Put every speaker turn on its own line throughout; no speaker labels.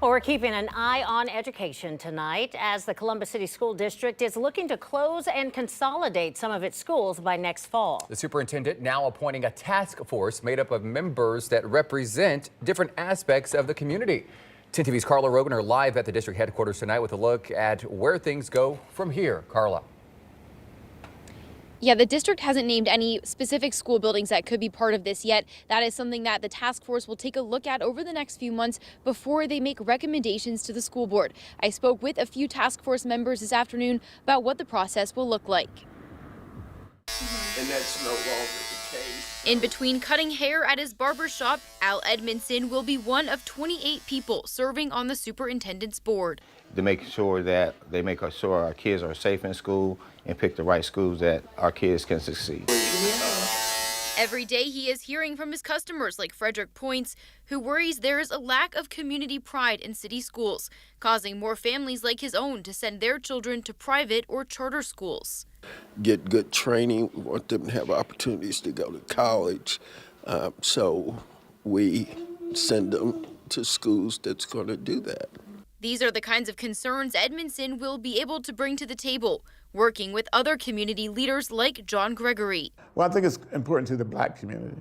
Well, we're keeping an eye on education tonight as the Columbus City School District is looking to close and consolidate some of its schools by next fall.
The superintendent now appointing a task force made up of members that represent different aspects of the community. 10 TV's Carla Rogan live at the district headquarters tonight with a look at where things go from here. Carla.
Yeah, the district hasn't named any specific school buildings that could be part of this yet. That is something that the task force will take a look at over the next few months before they make recommendations to the school board. I spoke with a few task force members this afternoon about what the process will look like.
And that's no longer the case.
In between cutting hair at his barber shop, Al Edmondson will be one of 28 people serving on the superintendent's board.
To make sure that they make sure our kids are safe in school and pick the right schools that our kids can succeed.
Every day he is hearing from his customers like Frederick Points, who worries there is a lack of community pride in city schools, causing more families like his own to send their children to private or charter schools.
Get good training. We want them to have opportunities to go to college. So we send them to schools that's going to do that.
These are the kinds of concerns Edmondson will be able to bring to the table, working with other community leaders like John Gregory.
Well, I think it's important to the Black community.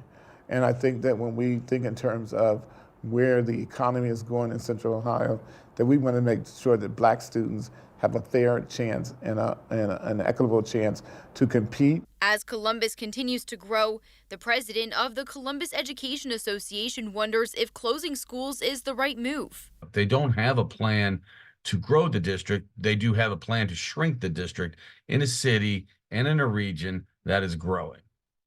And I think that when we think in terms of where the economy is going in Central Ohio, that we want to make sure that Black students have a fair chance and an equitable chance to compete.
As Columbus continues to grow, the president of the Columbus Education Association wonders if closing schools is the right move.
They don't have a plan to grow the district. They do have a plan to shrink the district in a city and in a region that is growing.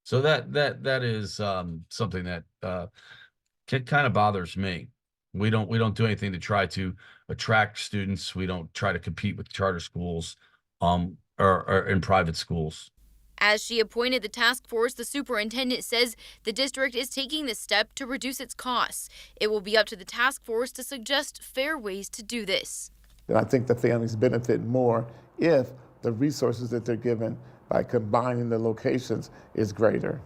So that is something that kind of bothers me. We don't do anything to try to attract students. We don't try to compete with charter schools or in private schools.
As she appointed the task force, the superintendent says the district is taking this step to reduce its costs. It will be up to the task force to suggest fair ways to do this.
And I think the families benefit more if the resources that they're given by combining the locations is greater.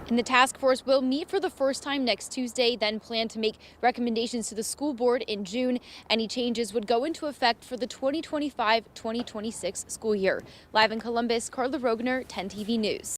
And the task force will meet for the first time next Tuesday, then plan to make recommendations to the school board in June. Any changes would go into effect for the 2025-2026 school year. Live in Columbus, Carla Rogner, 10 TV News.